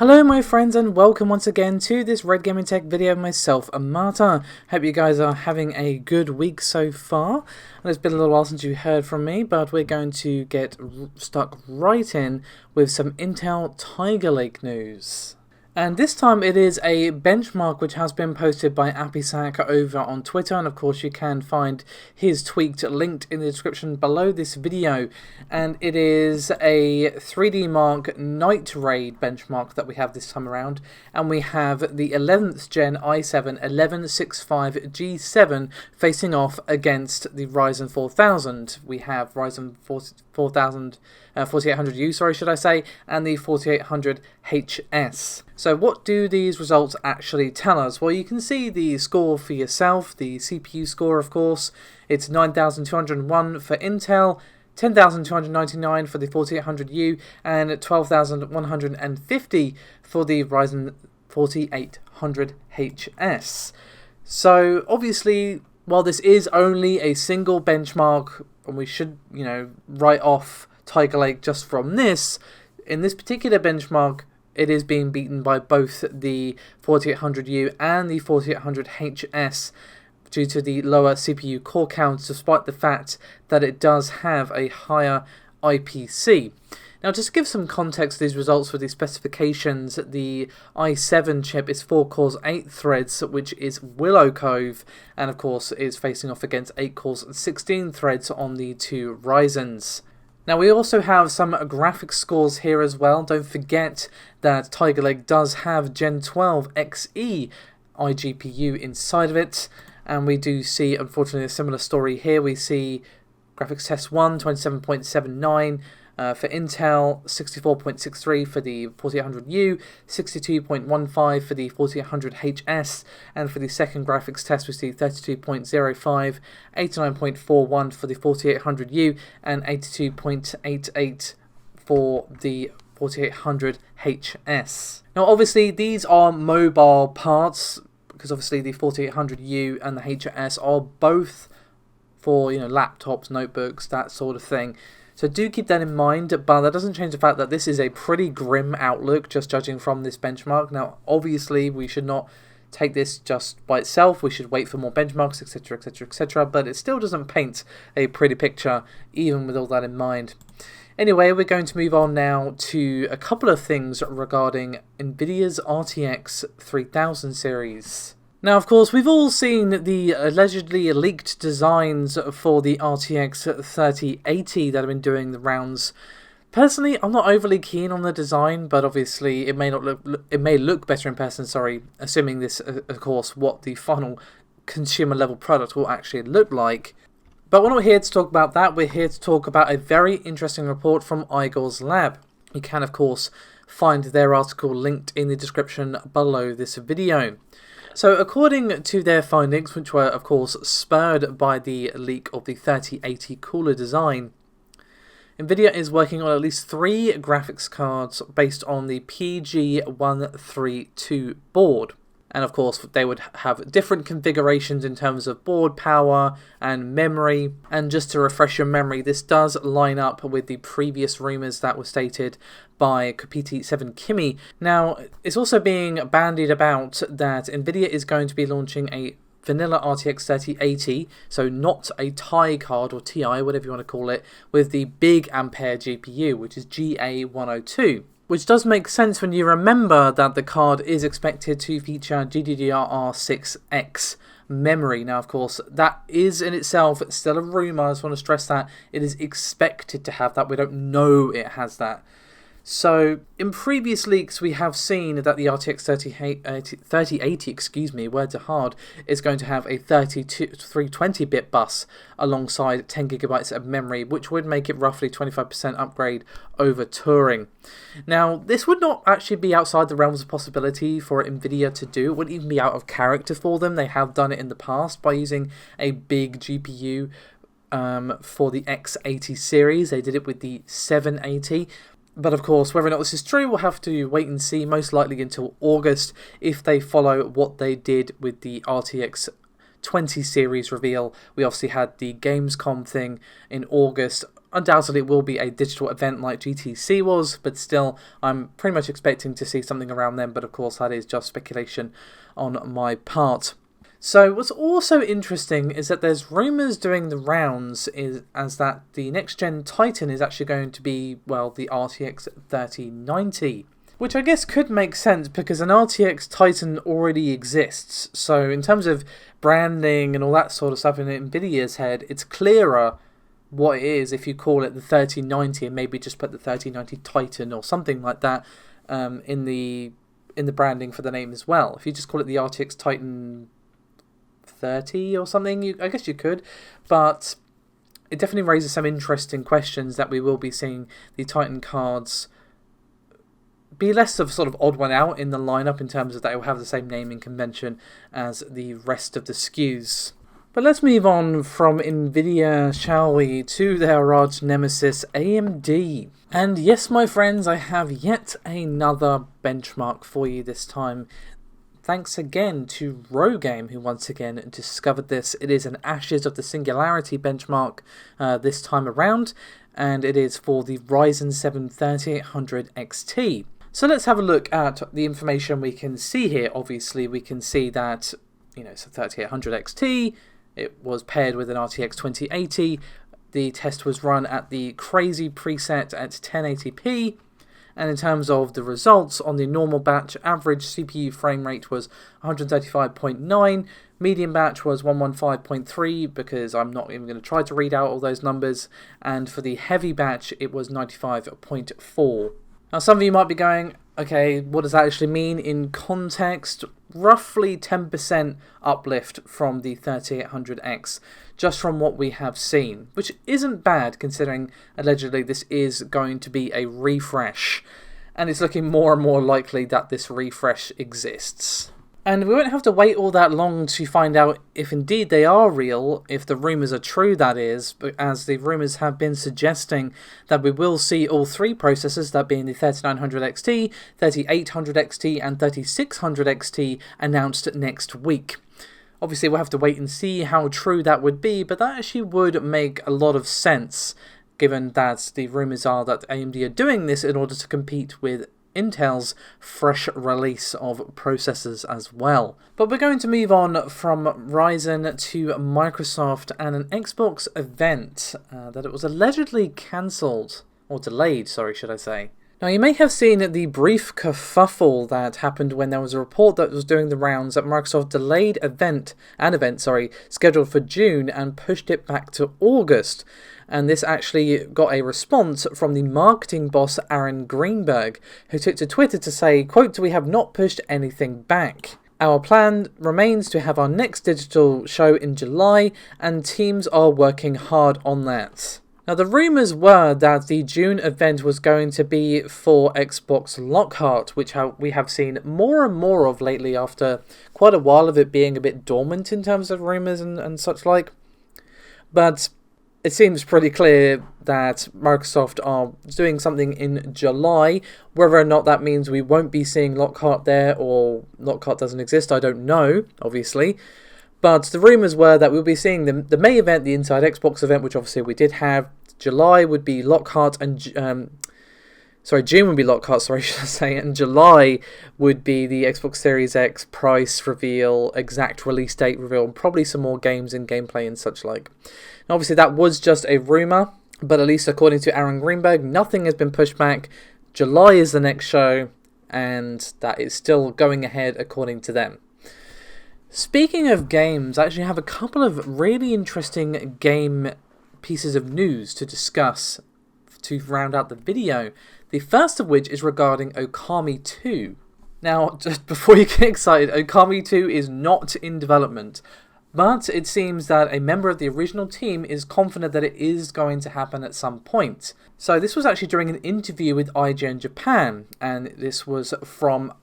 Hello my friends and welcome once again to this Red Gaming Tech video of myself, Amata. Hope you guys are having a good week so far. And it's been a little while since you heard from me, but we're going to get stuck right in with some Intel Tiger Lake news. And this time it is a benchmark which has been posted by Apisac over on Twitter, and of course you can find his tweet linked in the description below this video. And it is a 3D Mark Night Raid benchmark that we have this time around, and we have the 11th gen i7 1165G7 facing off against the Ryzen 4000. We have Ryzen 4800U, sorry, should I say, and the 4800HS. So what do these results actually tell us? Well, you can see the score for yourself, the CPU score of course. It's 9,201 for Intel, 10,299 for the 4800U, and 12,150 for the Ryzen 4800HS. So obviously, while this is only a single benchmark, and we should, write off Tiger Lake just from this, in this particular benchmark, it is being beaten by both the 4800U and the 4800HS due to the lower CPU core count, despite the fact that it does have a higher IPC. Now, just to give some context to these results for the specifications, the i7 chip is 4 cores, 8 threads, which is Willow Cove, and of course is facing off against 8 cores and 16 threads on the two Ryzens. Now, we also have some graphics scores here as well. Don't forget that Tiger Lake does have Gen 12 XE iGPU inside of it, and we do see, unfortunately, a similar story here. We see graphics test 1, 27.79 for Intel, 64.63 for the 4800U, 62.15 for the 4800HS, and for the second graphics test we see 32.05, 89.41 for the 4800U, and 82.88 for the 4800HS. Now obviously these are mobile parts, because obviously the 4800U and the HS are both for laptops, notebooks, that sort of thing. So do keep that in mind, but that doesn't change the fact that this is a pretty grim outlook, just judging from this benchmark. Now, obviously, we should not take this just by itself. We should wait for more benchmarks, etc., etc., etc., but it still doesn't paint a pretty picture, even with all that in mind. Anyway, we're going to move on now to a couple of things regarding Nvidia's RTX 3000 series. Now, of course, we've all seen the allegedly leaked designs for the RTX 3080 that have been doing the rounds. Personally, I'm not overly keen on the design, but obviously it may look better in person, assuming this, of course, what the final consumer level product will actually look like. But we're not here to talk about that, we're here to talk about a very interesting report from Igor's lab. You can, of course, find their article linked in the description below this video. So according to their findings, which were of course spurred by the leak of the 3080 cooler design, Nvidia is working on at least 3 graphics cards based on the PG132 board. And of course they would have different configurations in terms of board power and memory. And just to refresh your memory, this does line up with the previous rumours that were stated by Kopiti7Kimi. Now, it's also being bandied about that Nvidia is going to be launching a vanilla RTX 3080, so not a TI card or TI, whatever you want to call it, with the BIG Ampere GPU, which is GA102. Which does make sense when you remember that the card is expected to feature GDDR6X memory. Now, of course, that is in itself still a rumour. I just want to stress that it is expected to have that. We don't know it has that. So, in previous leaks, we have seen that the RTX 3080, words are hard, is going to have a 320-bit bus alongside 10GB of memory, which would make it roughly 25% upgrade over Turing. Now, this would not actually be outside the realms of possibility for Nvidia to do. It wouldn't even be out of character for them. They have done it in the past by using a big GPU for the X80 series. They did it with the 780. But of course, whether or not this is true, we'll have to wait and see, most likely until August, if they follow what they did with the RTX 20 series reveal. We obviously had the Gamescom thing in August. Undoubtedly it will be a digital event like GTC was, but still I'm pretty much expecting to see something around then, but of course that is just speculation on my part. So what's also interesting is that there's rumours doing the rounds as that the next gen Titan is actually going to be, well, the RTX 3090. Which I guess could make sense because an RTX Titan already exists. So in terms of branding and all that sort of stuff in Nvidia's head, it's clearer what it is if you call it the 3090 and maybe just put the 3090 Titan or something like that in the branding for the name as well. If you just call it the RTX Titan 30 or something, I guess you could, but it definitely raises some interesting questions that we will be seeing the Titan cards be less of a sort of odd one out in the lineup in terms of that it will have the same naming convention as the rest of the SKUs. But let's move on from Nvidia, shall we, to their arch nemesis AMD. And yes, my friends, I have yet another benchmark for you this time. Thanks again to Rogame, who once again discovered this. It is an Ashes of the Singularity benchmark this time around, and it is for the Ryzen 3800XT. So let's have a look at the information we can see here. Obviously, we can see that, it's a 3800XT. It was paired with an RTX 2080. The test was run at the crazy preset at 1080p. And in terms of the results, on the normal batch, average CPU frame rate was 135.9, medium batch was 115.3, because I'm not even going to try to read out all those numbers, and for the heavy batch, it was 95.4. Now, some of you might be going, okay, what does that actually mean in context? Roughly 10% uplift from the 3800X, just from what we have seen, which isn't bad considering allegedly this is going to be a refresh, and it's looking more and more likely that this refresh exists. And we won't have to wait all that long to find out if indeed they are real, if the rumours are true, that is, but as the rumours have been suggesting that we will see all three processors, that being the 3900XT, 3800XT and 3600XT, announced next week. Obviously we'll have to wait and see how true that would be, but that actually would make a lot of sense, given that the rumours are that AMD are doing this in order to compete with Intel's fresh release of processors as well. But we're going to move on from Ryzen to Microsoft and an Xbox event that it was allegedly cancelled, or delayed, sorry, should I say. Now, you may have seen the brief kerfuffle that happened when there was a report that was doing the rounds that Microsoft delayed an event scheduled for June and pushed it back to August. And this actually got a response from the marketing boss Aaron Greenberg, who took to Twitter to say, quote, "We have not pushed anything back. Our plan remains to have our next digital show in July, and teams are working hard on that." Now, the rumours were that the June event was going to be for Xbox Lockhart, which we have seen more and more of lately after quite a while of it being a bit dormant in terms of rumours and such like. But it seems pretty clear that Microsoft are doing something in July. Whether or not that means we won't be seeing Lockhart there or Lockhart doesn't exist, I don't know, obviously. But the rumours were that we'll be seeing the May event, the Inside Xbox event, which obviously we did have. July would be Lockhart and June would be Lockhart, should I say, and July would be the Xbox Series X price reveal, exact release date reveal, and probably some more games and gameplay and such like. Now, obviously, that was just a rumour, but at least according to Aaron Greenberg, nothing has been pushed back. July is the next show, and that is still going ahead according to them. Speaking of games, I actually have a couple of really interesting game pieces of news to discuss to round out the video. The first of which is regarding Okami 2. Now, just before you get excited, Okami 2 is not in development, but it seems that a member of the original team is confident that it is going to happen at some point. So this was actually during an interview with IGN Japan, and this was from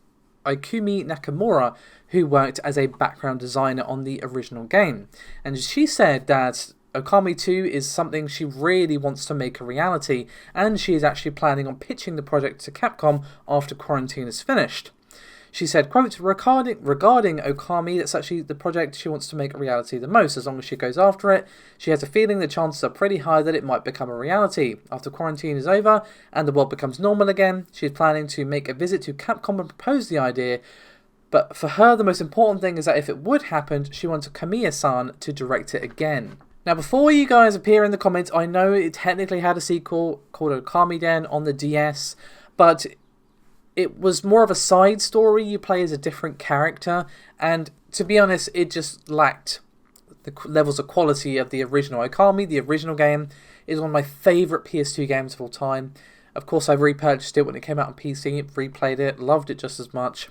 Ikumi Nakamura, who worked as a background designer on the original game. And she said that Okami 2 is something she really wants to make a reality, and she is actually planning on pitching the project to Capcom after quarantine is finished. She said, quote, regarding Okami, that's actually the project she wants to make a reality the most. As long as she goes after it, she has a feeling the chances are pretty high that it might become a reality. After quarantine is over and the world becomes normal again, she's planning to make a visit to Capcom and propose the idea. But for her, the most important thing is that if it would happen, she wants Kamiya-san to direct it again. Now, before you guys appear in the comments, I know it technically had a sequel called Okami Den on the DS, but it was more of a side story. You play as a different character, and to be honest, it just lacked the levels of quality of the original. Okami, the original game, is one of my favourite PS2 games of all time. Of course, I repurchased it when it came out on PC, replayed it, loved it just as much.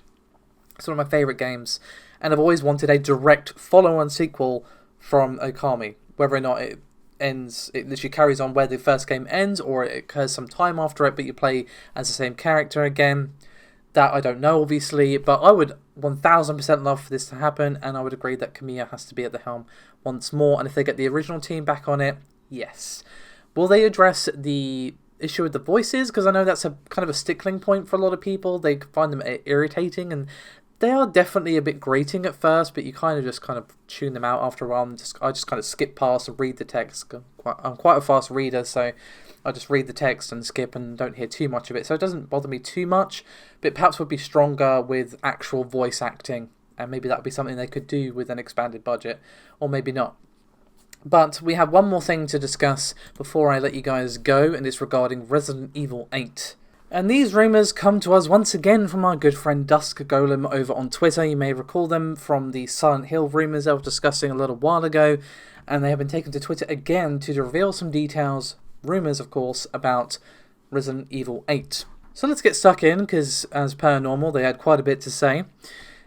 It's one of my favourite games, and I've always wanted a direct follow-on sequel from Okami. Whether or not it ends, it literally carries on where the first game ends, or it occurs some time after it, but you play as the same character again. That I don't know, obviously, but I would 1000% love for this to happen, and I would agree that Kamiya has to be at the helm once more, and if they get the original team back on it, yes. Will they address the issue with the voices? Because I know that's a kind of a stickling point for a lot of people. They find them irritating, and they are definitely a bit grating at first, but you kind of tune them out after a while. I just kind of skip past and read the text. I'm quite a fast reader, so I just read the text and skip and don't hear too much of it. So it doesn't bother me too much, but perhaps would be stronger with actual voice acting, and maybe that would be something they could do with an expanded budget, or maybe not. But we have one more thing to discuss before I let you guys go, and it's regarding Resident Evil 8. And these rumours come to us once again from our good friend Dusk Golem over on Twitter. You may recall them from the Silent Hill rumours I was discussing a little while ago, and they have been taken to Twitter again to reveal some details, rumours of course, about Resident Evil 8. So let's get stuck in, because as per normal they had quite a bit to say.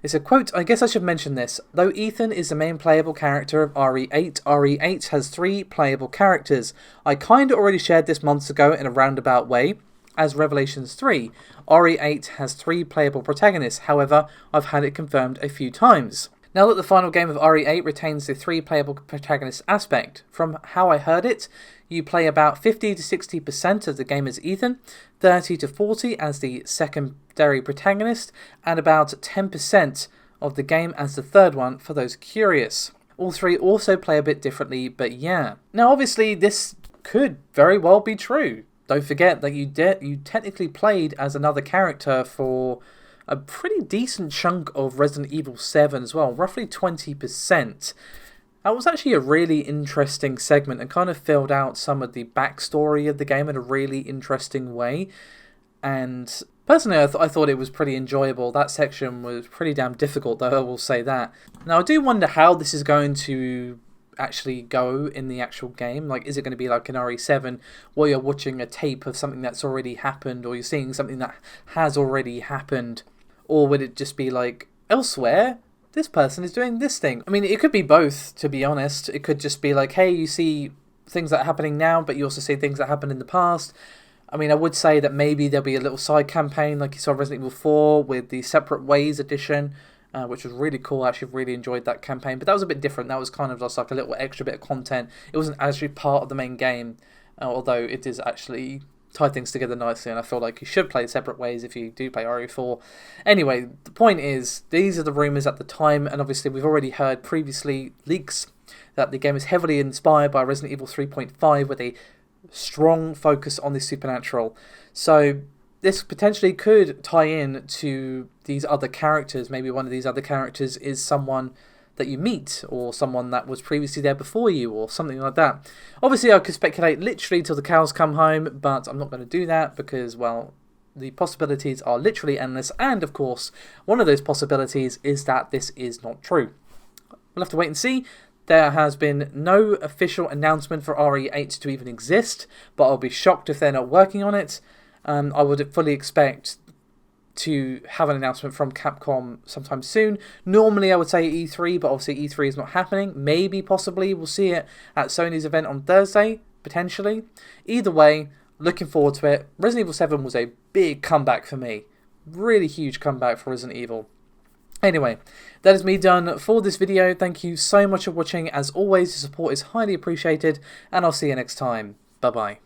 It's a quote, I guess I should mention this. Though Ethan is the main playable character of RE8, RE8 has 3 playable characters. I kinda already shared this months ago in a roundabout way. As Revelations 3, RE8 has 3 playable protagonists, however, I've had it confirmed a few times. Now that the final game of RE8 retains the 3 playable protagonist aspect, from how I heard it, you play about 50 to 60% of the game as Ethan, 30 to 40 as the secondary protagonist, and about 10% of the game as the third one for those curious. All 3 also play a bit differently, but yeah. Now obviously this could very well be true. Don't forget that you technically played as another character for a pretty decent chunk of Resident Evil 7 as well, roughly 20%. That was actually a really interesting segment and kind of filled out some of the backstory of the game in a really interesting way. And personally, I thought it was pretty enjoyable. That section was pretty damn difficult, though, I will say that. Now, I do wonder how this is going to actually go in the actual game. Like, is it going to be like an RE7 where you're watching a tape of something that's already happened, or you're seeing something that has already happened? Or would it just be like, elsewhere, this person is doing this thing? I mean, it could be both, to be honest. It could just be like, hey, you see things that are happening now, but you also see things that happened in the past. I mean, I would say that maybe there'll be a little side campaign like you saw Resident Evil 4 with the Separate Ways edition, which was really cool. I actually really enjoyed that campaign, but that was a bit different. That was kind of just like a little extra bit of content. It wasn't actually part of the main game, although it is actually tie things together nicely, and I feel like you should play Separate Ways if you do play RE4. Anyway, the point is, these are the rumours at the time, and obviously we've already heard previously leaks that the game is heavily inspired by Resident Evil 3.5 with a strong focus on the supernatural. So this potentially could tie in to these other characters. Maybe one of these other characters is someone that you meet, or someone that was previously there before you, or something like that. Obviously I could speculate literally till the cows come home, but I'm not going to do that because, well, the possibilities are literally endless, and of course one of those possibilities is that this is not true. We'll have to wait and see. There has been no official announcement for RE8 to even exist, but I'll be shocked if they're not working on it. I would fully expect to have an announcement from Capcom sometime soon. Normally I would say E3, but obviously E3 is not happening. Maybe, possibly, we'll see it at Sony's event on Thursday, potentially. Either way, looking forward to it. Resident Evil 7 was a big comeback for me. Really huge comeback for Resident Evil. Anyway, that is me done for this video. Thank you so much for watching. As always, your support is highly appreciated, and I'll see you next time. Bye-bye.